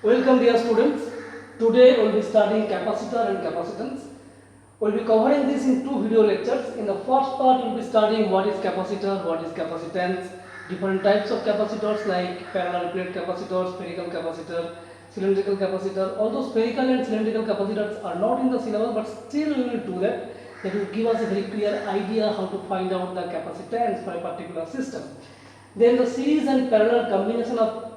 Welcome dear students. Today we will be studying capacitor and capacitance. We will be covering this in two video lectures. In the first part we will be studying what is capacitor, what is capacitance, different types of capacitors like parallel plate capacitor, spherical capacitor, cylindrical capacitor. Although spherical and cylindrical capacitors are not in the syllabus, but still we will do that. That will give us a very clear idea how to find out the capacitance for a particular system. Then the series and parallel combination of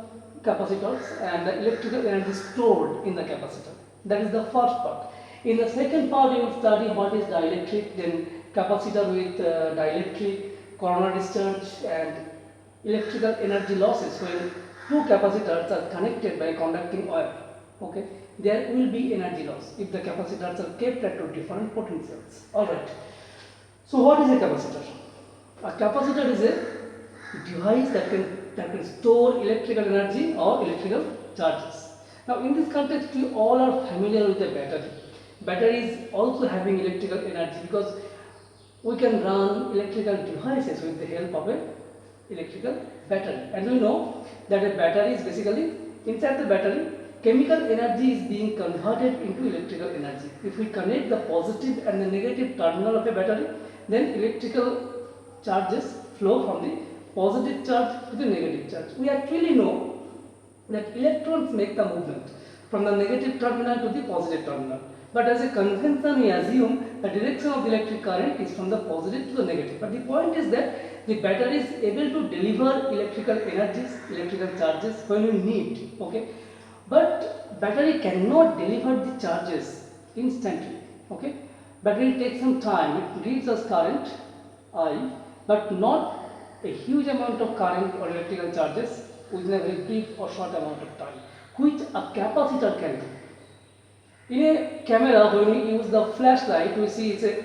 capacitors and the electrical energy stored in the capacitor. That is the first part. In the second part, you will study what is dielectric, then capacitor with dielectric, corona discharge, and electrical energy losses when two capacitors are connected by conducting wire. Okay, there will be energy loss if the capacitors are kept at two different potentials. All right. So, what is a capacitor? A capacitor is a device that can store electrical energy or electrical charges. Now, in this context, we all are familiar with a battery. Battery is also having electrical energy because we can run electrical devices with the help of a electrical battery. And we know that a battery is basically inside the battery, chemical energy is being converted into electrical energy. If we connect the positive and the negative terminal of a battery, then electrical charges flow from the positive charge to the negative charge. We actually know that electrons make the movement from the negative terminal to the positive terminal. But as a convention, we assume the direction of the electric current is from the positive to the negative. But the point is that the battery is able to deliver electrical energies, electrical charges when we need. Okay, but battery cannot deliver the charges instantly. Okay, battery takes some time. It gives us current I, but not a huge amount of current or electrical charges within a very brief or short amount of time, which a capacitor can do. In a camera, when we use the flashlight, we see it's a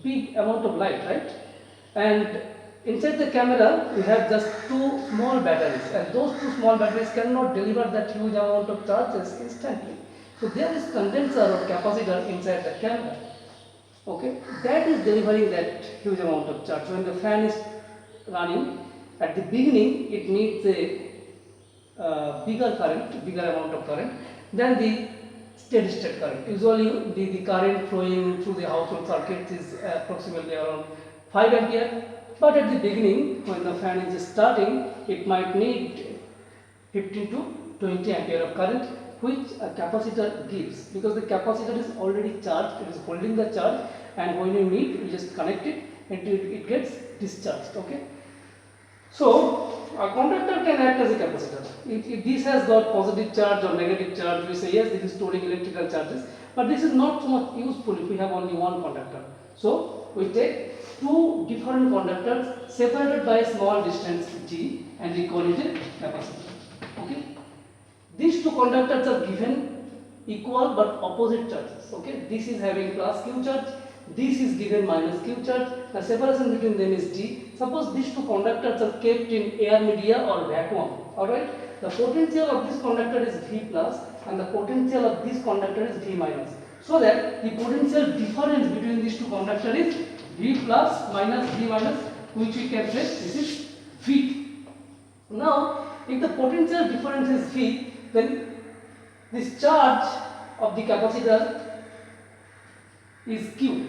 big amount of light, right? And inside the camera, we have just two small batteries, and those two small batteries cannot deliver that huge amount of charges instantly. So there is condenser or capacitor inside the camera. Okay, that is delivering that huge amount of charge. When the fan is running, at the beginning it needs a bigger current, bigger amount of current than the steady state current. Usually the current flowing through the household circuits is approximately around 5 ampere, but at the beginning when the fan is starting, it might need 15 to 20 ampere of current, which a capacitor gives, because the capacitor is already charged, it is holding the charge, and when you need, you just connect it and it gets discharged. Okay, so a conductor can act as a capacitor. If this has got positive charge or negative charge, we say yes, this is storing electrical charges, but this is not so much useful if we have only one conductor. So we take two different conductors separated by a small distance g and we call it a capacitor. Okay, these two conductors are given equal but opposite charges. Okay, this is having plus q charge, this is given minus q charge. The separation between them is d. Suppose these two conductors are kept in air media or vacuum. Alright, the potential of this conductor is V plus and the potential of this conductor is V minus. So that the potential difference between these two conductors is V plus minus V minus, which we can say this is V. Now, if the potential difference is V, then this charge of the capacitor is Q.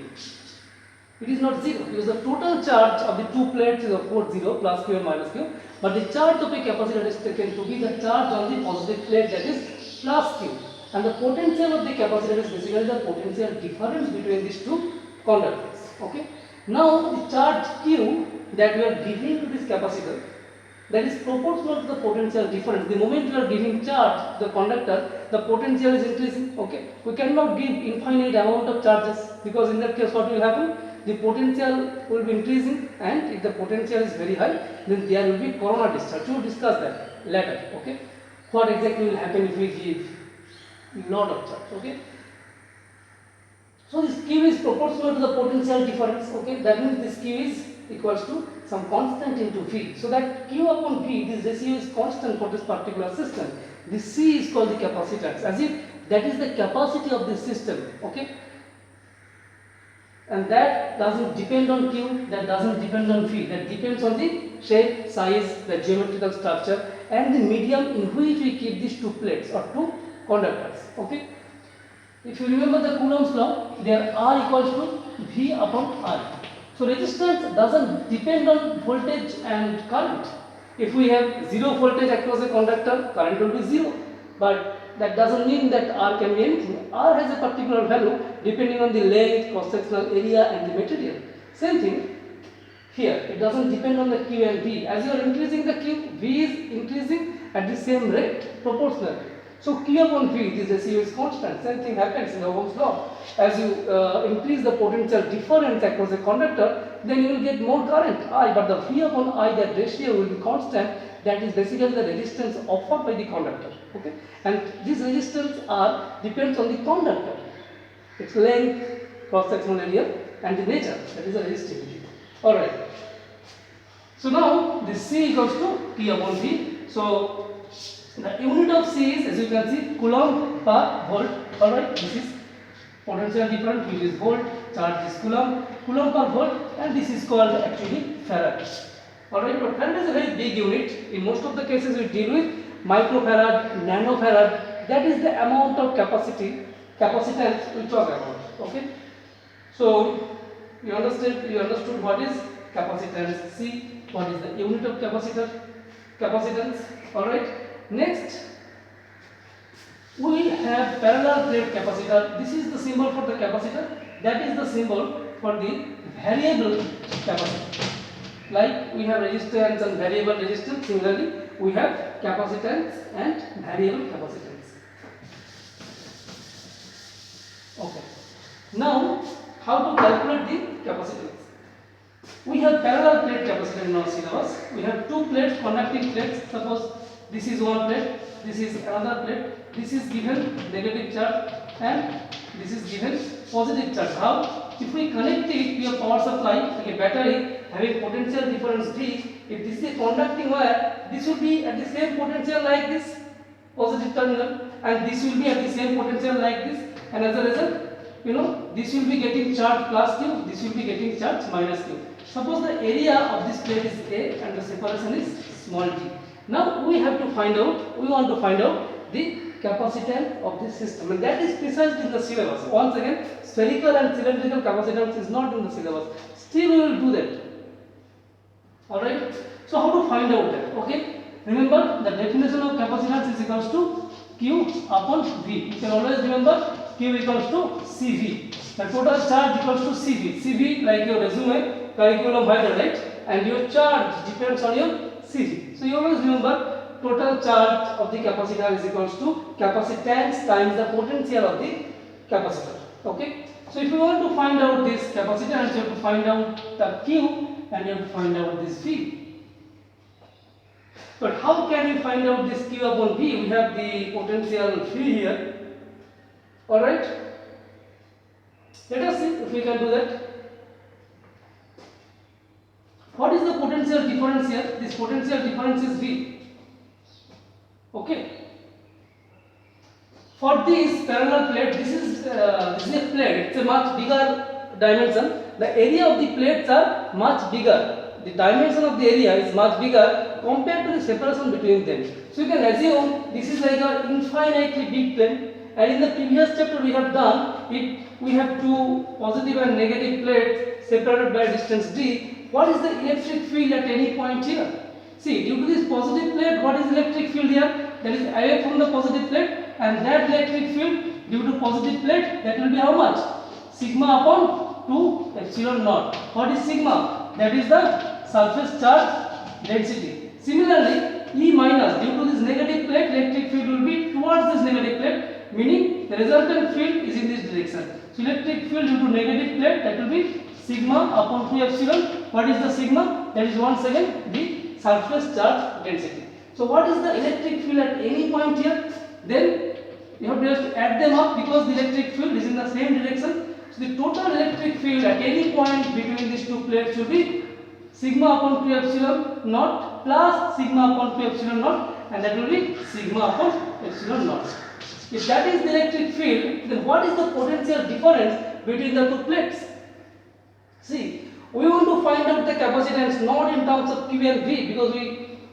It is not 0 because the total charge of the two plates is of course 0, plus Q and minus Q, but the charge of a capacitor is taken to be the charge on the positive plate, that is plus Q, and the potential of the capacitor is basically the potential difference between these two conductors. Okay, now the charge Q that we are giving to this capacitor, that is proportional to the potential difference. The moment you are giving charge to the conductor, the potential is increasing. Okay, we cannot give infinite amount of charges, because in that case what will happen? The potential will be increasing, and if the potential is very high, then there will be corona discharge. We will discuss that later. Okay, what exactly will happen if we give lot of charge? Okay, so this Q is proportional to the potential difference. Okay, that means this Q is equals to some constant into V. So that Q upon V, this ratio is constant for this particular system. This C is called the capacitance, as if that is the capacity of this system. Okay, and that doesn't depend on Q, that doesn't depend on V, that depends on the shape, size, the geometrical structure, and the medium in which we keep these two plates or two conductors. Okay. If you remember the Coulomb's law, there R equals to V upon I. So resistance doesn't depend on voltage and current. If we have zero voltage across a conductor, current will be zero. But that doesn't mean that R can be anything. R has a particular value depending on the length, cross-sectional area and the material. Same thing here. It doesn't depend on the Q and V. As you are increasing the Q, V is increasing at the same rate proportionally. So Q upon V, this ratio is constant. Same thing happens in Ohm's law. As you increase the potential difference across a conductor, then you will get more current I, but the V upon I, that ratio will be constant. That is basically the resistance offered by the conductor. Okay, and this resistance R depends on the conductor, its length, cross-sectional area, and the nature. That is the resistivity. All right. So now this C equals to P upon V. So the unit of C is, as you can see, coulomb per volt. All right. This is potential difference, which is volt. Charge is coulomb per volt, and this is called actually farad. All right. But farad is a very big unit. In most of the cases, we deal with microfarad, nanofarad. That is the amount of capacitance we talk about. Okay. So you understood what is capacitance C, what is the unit of capacitance. All right. Next we have parallel plate capacitor. This is the symbol for the capacitor, that is the symbol for the variable capacitor. Like we have resistance and variable resistance, similarly we have capacitance and variable capacitance. Okay. Now how to calculate the capacitance? We have parallel plate capacitor in our syllabus. We have two plates, conducting plates. Suppose this is one plate, this is another plate. This is given negative charge and this is given positive charge. How? If we connect it to a power supply like a battery having potential difference D, if this is a conducting wire, this will be at the same potential like this positive terminal, and this will be at the same potential like this, and as a result, this will be getting charge plus Q, this will be getting charge minus Q. Suppose the area of this plate is A and the separation is small d. Now we want to find out the capacitance of this system, and that is precisely in the syllabus. Once again, spherical and cylindrical capacitance is not in the syllabus. Still we will do that. Alright. So how to find out that? Okay. Remember the definition of capacitance is equals to Q upon V. You can always remember Q equals to CV. The total charge equals to CV. CV, like your resume, curriculum vitae, right? And your charge depends on your CV. So you always remember total charge of the capacitor is equals to capacitance times the potential of the capacitor. Okay. So if you want to find out this capacitance, you have to find out the Q and you have to find out this V. But how can we find out this Q upon V? We have the potential V here. Alright. Let us see if we can do that. What is the potential difference here? This potential difference is V. Okay. For this parallel plate, this is a plate. It's a much bigger dimension. The area of the plates are much bigger. The dimension of the area is much bigger compared to the separation between them. So you can assume this is like an infinitely big plane. And in the previous chapter we have done it. We have two positive and negative plates separated by distance d. What is the electric field at any point here? See, due to this positive plate, what is electric field here? That is away from the positive plate, and that electric field due to positive plate, that will be how much? Sigma upon 2 epsilon naught. What is sigma? That is the surface charge density. Similarly, E minus, due to this negative plate, electric field will be towards this negative plate, meaning the resultant field is in this direction. So electric field due to negative plate, that will be sigma upon 2 epsilon. What is the sigma? That is once again the surface charge density. So what is the electric field at any point here? Then you have to just add them up because the electric field is in the same direction. So the total electric field at any point between these two plates should be sigma upon 2 epsilon naught plus sigma upon 2 epsilon naught, and that will be sigma upon epsilon naught. If that is the electric field, then what is the potential difference between the two plates? See, we want to find out the capacitance not in terms of Q and V, because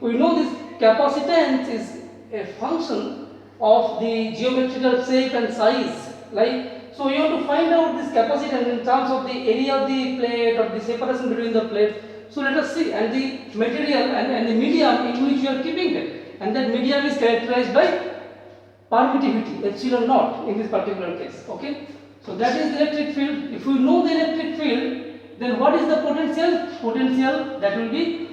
we know this capacitance is a function of the geometrical shape and size. Like, so you want to find out this capacitance in terms of the area of the plate or the separation between the plates. So let us see, and the material and the medium in which you are keeping it, and that medium is characterized by permittivity epsilon naught in this particular case. Okay, so that is the electric field. If you know the electric field, then what is the potential? Potential, that will be,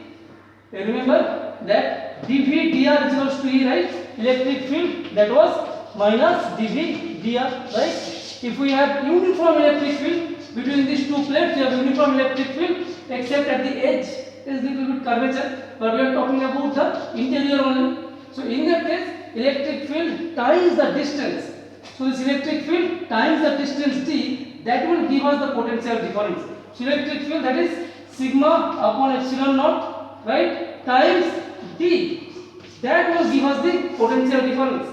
remember that dV dr is equals to E, right? Electric field, that was minus dV dr, right? If we have uniform electric field between these two plates, you have uniform electric field, except at the edge is little bit curvature, but we are talking about the interior only. So in that case, electric field times the distance. So this electric field times the distance d, that will give us the potential difference. So electric field, that is sigma upon epsilon naught, right, times d, that will give us the potential difference.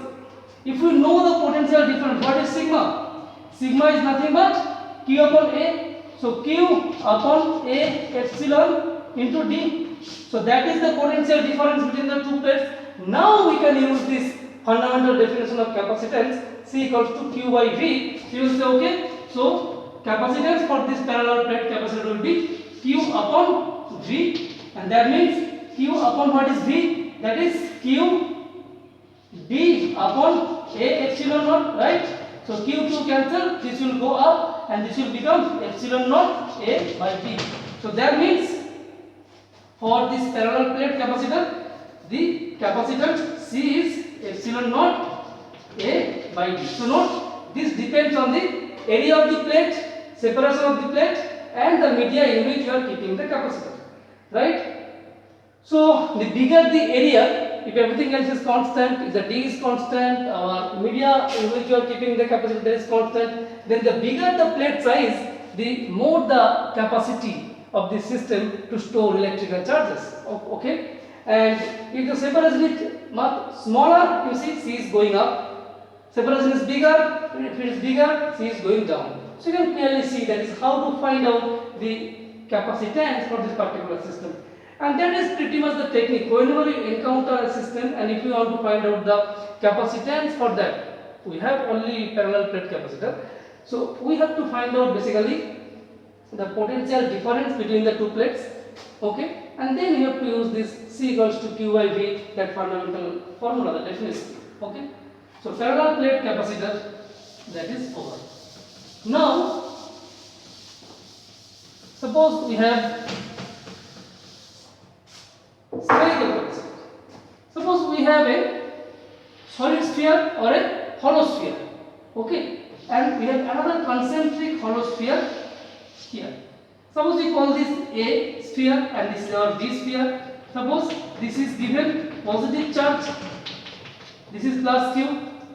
If we know the potential difference, what is sigma? Sigma is nothing but q upon a. So q upon a epsilon into d. So that is the potential difference between the two plates. Now we can use this fundamental definition of capacitance, C equals to q by v. So you will say, okay, so capacitance for this parallel plate capacitor will be q upon v, and that means q upon what is v? That is q d upon a epsilon naught, right? So q2 cancel, this will go up and this will become epsilon naught a by d. So that means for this parallel plate capacitor, the capacitance C is epsilon naught a by d. So note, this depends on the area of the plate, separation of the plate, and the media in which you are keeping the capacitor, right? So the bigger the area, if everything else is constant, if the d is constant, or media in which you are keeping the capacitor is constant, then the bigger the plate size, the more the capacity of the system to store electrical charges. Okay, and if the separation is much smaller, you see C is going up. Separation is bigger, if it is bigger, C is going down. So you can clearly see that is how to find out the capacitance for this particular system. And that is pretty much the technique. Whenever you encounter a system and if you want to find out the capacitance for that, we have only parallel plate capacitor. So we have to find out basically the potential difference between the two plates. Okay, and then you have to use this C equals to q by v, that fundamental formula, the definition. Okay, so parallel plate capacitor, that is over. Now suppose we have spherical capacitor. Suppose we have a solid sphere or a hollow sphere. Okay, and we have another concentric hollow sphere here. Suppose we call this A sphere and this is our B sphere. Suppose this is given positive charge, this is plus q,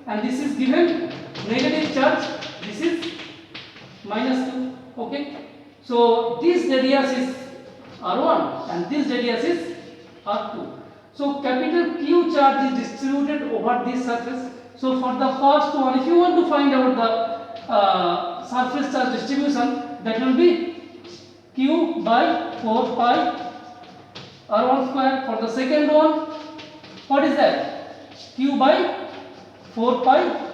and this is given negative charge, this is minus q. Okay, so this radius is r1 and this radius is r2. So capital Q charge is distributed over this surface. So for the first one, if you want to find out the surface charge distribution, that will be Q by 4 pi r1 square. For the second one, what is that? Q by 4 pi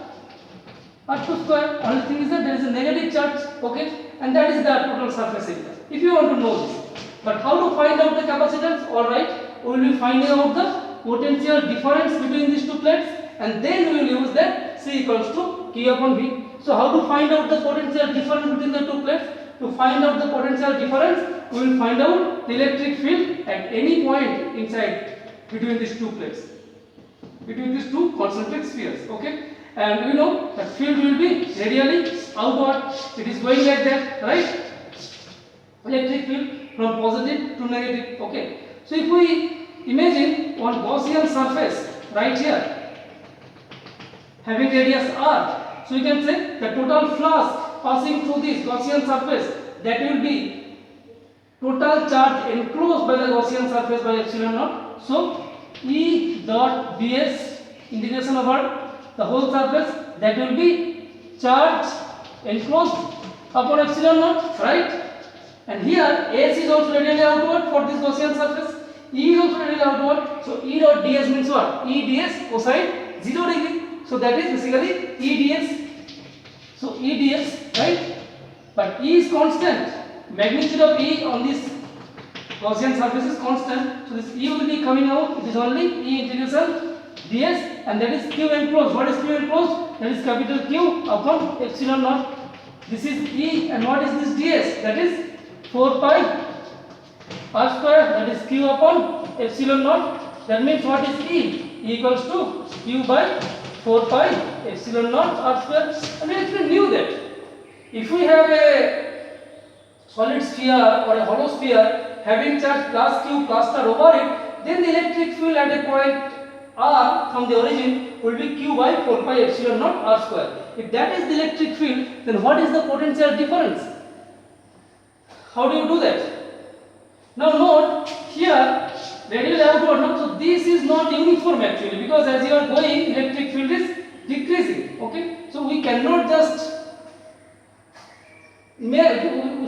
r2 square. Only thing is that there is a negative charge, okay, and that is the total surface area. If you want to know this, but how to find out the capacitance? All right, we will be finding out the potential difference between these two plates, and then we will use that C equals to Q upon V. So how to find out the potential difference between the two plates? To find out the potential difference, we will find out the electric field at any point inside between these two plates, between these two concentric spheres. Okay, and we know that field will be radially outward. It is going like that, right? Electric field from positive to negative. Okay, so if we imagine one Gaussian surface right here having radius r, so you can say the total flux passing through this Gaussian surface, that will be total charge enclosed by the Gaussian surface by epsilon naught. So E dot ds integration over the whole surface, that will be charge enclosed upon epsilon naught, right? And here S is also radially outward for this Gaussian surface. E is also readily outward. So E dot ds means what? E ds cosine 0 degree. So that is basically E ds. So E ds, right? But E is constant. Magnitude of E on this Gaussian surface is constant. So this E will be coming out. It is only E integration ds, and that is Q enclosed. What is Q enclosed? That is capital Q upon epsilon naught. This is E, and what is this ds? That is 4 pi r square, that is Q upon epsilon naught. That means what is E? E equals to Q by 4 pi epsilon naught r square. And we actually knew that if we have a solid sphere or a hollow sphere having charge plus Q cluster over it, then the electric field at a point r from the origin will be Q by 4 pi epsilon naught r square. If that is the electric field, then what is the potential difference? How do you do that? Now note here, radial outward. So this is not uniform actually, because as you are going, electric field is decreasing. Okay, so we cannot just we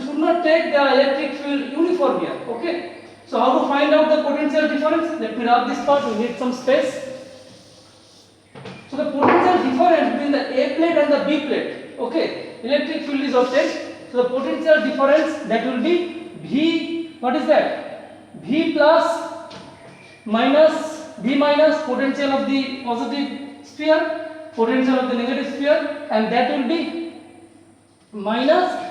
should not take the electric field uniform here. Okay, so how to find out the potential difference? Let me wrap this part. We need some space. So the potential difference between the A plate and the B plate. Okay, electric field is obtained. So the potential difference, that will be V. What is that? V plus minus V minus potential of the positive sphere, potential of the negative sphere, and that will be minus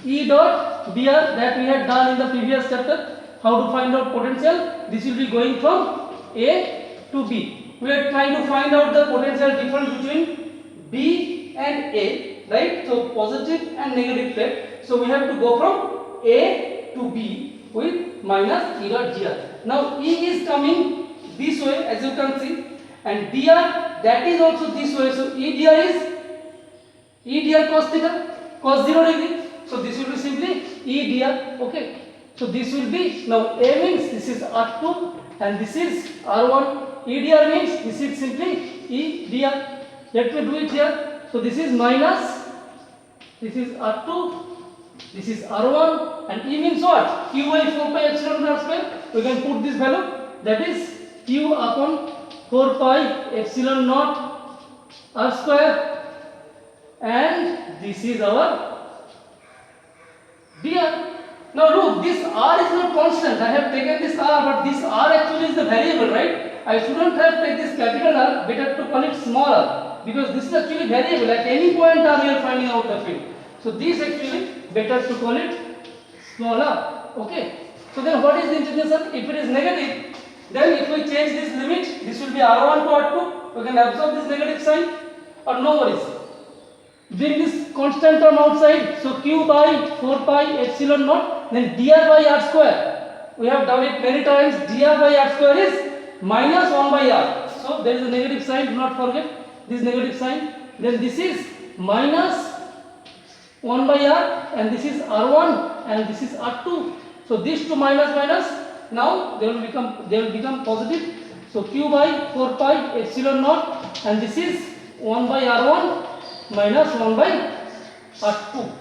E dot dr, that we had done in the previous chapter. How to find out potential? This will be going from A to B. We are trying to find out the potential difference between B and A, right? So positive and negative plate. So we have to go from A to B with minus E dot dr. Now E is coming this way, as you can see, and dr, that is also this way. So E dr is E dr cos theta, cos 0 degree. So this will be simply E dr. Okay. So this will be, now A means this is R2 and this is R1. E dr means this is simply E dr. Let me do it here. So this is minus, this is R2, this is R1, and E means what? Q by 4 pi epsilon r square. We can put this value, that is Q upon 4 pi epsilon naught r square, and this is our dr. Now look, this r is not constant. I have taken this r, but this r actually is the variable, right? I shouldn't have taken this capital R, better to call it small r, because this is actually variable. At any point r we are finding out the field. So this actually better to call it small r. Okay. So then what is the integration? If it is negative, then if we change this limit, this will be r1 to r2. We can absorb this negative sign, or no worries. Bring this constant term outside. So Q by 4 pi epsilon naught, then dr by r square. We have done it many times. Dr by r square is minus 1 by r. So there is a negative sign. Do not forget this negative sign. Then this is minus 1 by r, and this is r1, and this is r2. So these two minus minus, now they will become positive. So Q by 4 pi epsilon naught, and this is 1 by r1 minus 1 by r2.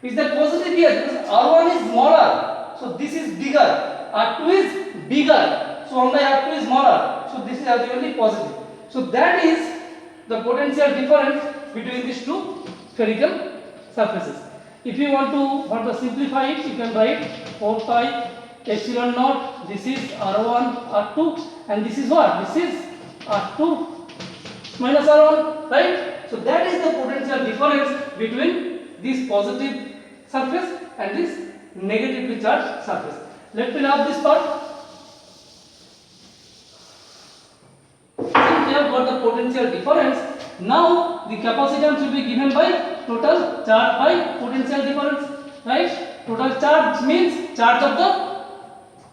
Is that positive here? Because r1 is smaller, so this is bigger. r2 is bigger, so 1 by r2 is smaller. So this is ultimately positive. So that is the potential difference between these two spherical surfaces. If you want to simplify it, you can write 4 pi epsilon naught. This is r1 r2, and this is what? This is r2 minus r1, right? So that is the potential difference between this positive surface and this negatively charged surface. Let me wrap this part. Since we have got the potential difference, now the capacitance will be given by total charge by potential difference, right? Total charge means charge of the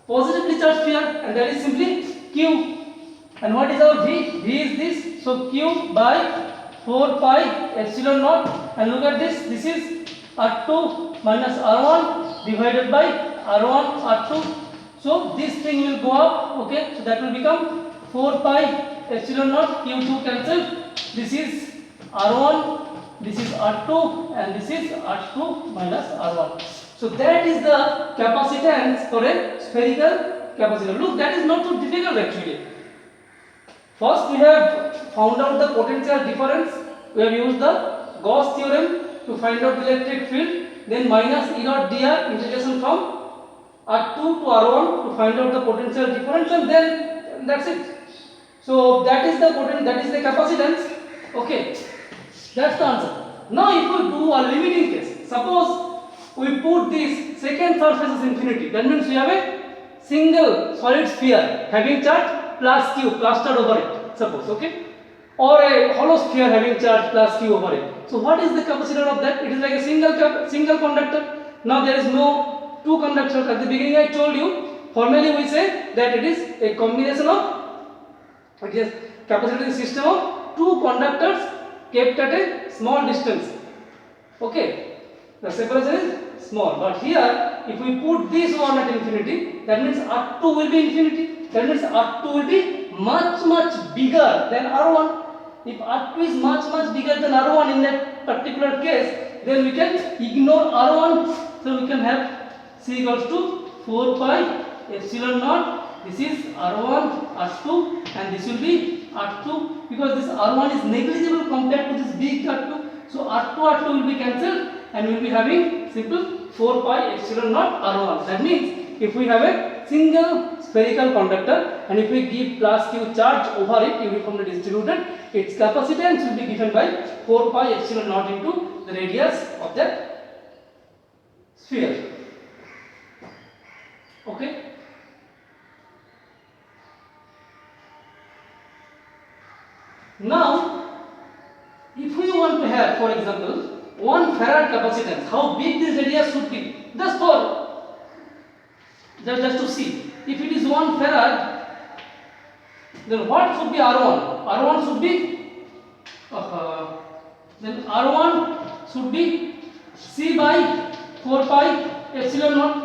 positively charged sphere, and that is simply Q. And what is our V? V is this. So Q by 4 pi epsilon naught, and look at this. This is R2 minus R1 divided by R1 R2. So this thing will go up. Okay, so that will become 4 pi epsilon naught. Q2 cancelled. This is R1, this is R2, and this is R2 minus R1. So that is the capacitance for a spherical capacitor. Look, that is not so difficult actually. First we have found out the potential difference. We have used the Gauss theorem to find out the electric field. Then minus E dot dr integration from R2 to R1 to find out the potential difference, and then that's it. So that is the capacitance. Okay, that's the answer. Now if we do a limiting case, suppose we put this second surface as infinity, that means we have a single solid sphere having charge plus q clustered over it, suppose, okay, or a hollow sphere having charge plus q over it. So what is the capacitor of that? It is like a single conductor. Now there is no two conductors. At the beginning I told you, formally we say that it is a combination of, it is capacitor system of two conductors kept at a small distance. Okay, the separation is small, but here if we put this one at infinity, that means R2 will be infinity. That means R2 will be much bigger than R1. If R2 is much bigger than R1 in that particular case, then we can ignore R1. So we can have C equals to 4 pi epsilon naught. This is R1, R2, and this will be R2, because this R1 is negligible compared to this big R2. So R2 will be cancelled, and we will be having simple 4 pi epsilon naught R1. That means if we have a single spherical conductor and if we give plus q charge over it uniformly distributed, its capacitance will be given by 4 pi epsilon naught into the radius of that sphere. Okay. Now, if we want to have, for example, 1 farad capacitance, how big this radius should be? Just to see. If it is 1 farad, then what should be R1? R1 should be, then R1 should be C by 4 pi epsilon naught.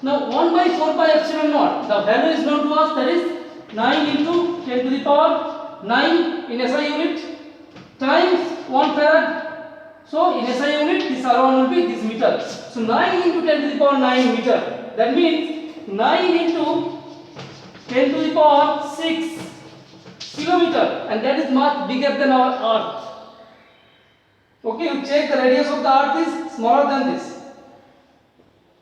Now 1 by 4 pi epsilon naught, the value is known to us, that is 9 into 10 to the power 9 in SI unit times 1 farad. So in SI unit this R1 will be this meter. So 9 into 10 to the power 9 meter. That means 9 into 10 to the power 6 kilometer, and that is much bigger than our earth. Okay, you check, the radius of the earth is smaller than this.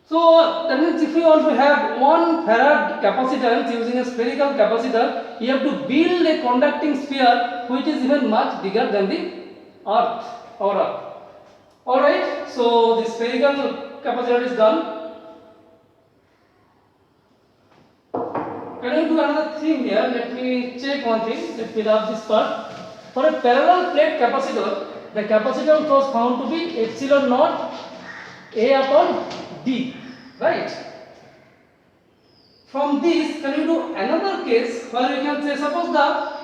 So that means if we want to have 1 farad capacitance using a spherical capacitor, you have to build a conducting sphere which is even much bigger than the earth, our earth. Alright, so the spherical capacitor is done. Can I do another thing here? Let me check one thing. Let me wrap this part. For a parallel plate capacitor, the capacitance was found to be epsilon naught A upon D, right? From this, can we do another case where we can say, suppose the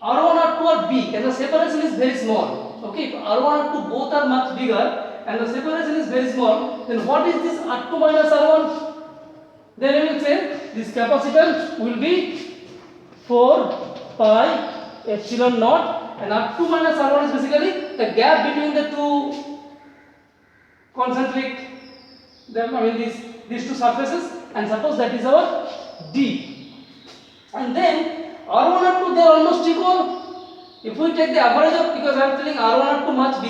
R1, R2 are big and the separation is very small. Okay, if R1, R2 both are much bigger and the separation is very small, then what is this R2 minus R1? Then we will say this capacitance will be 4 pi epsilon naught, and R2 minus R1 is basically the gap between the two concentric, these two surfaces, and suppose that is our D. And then R1, R2 they are almost equal. If we take the average of, because I am telling R1, R2 much bigger.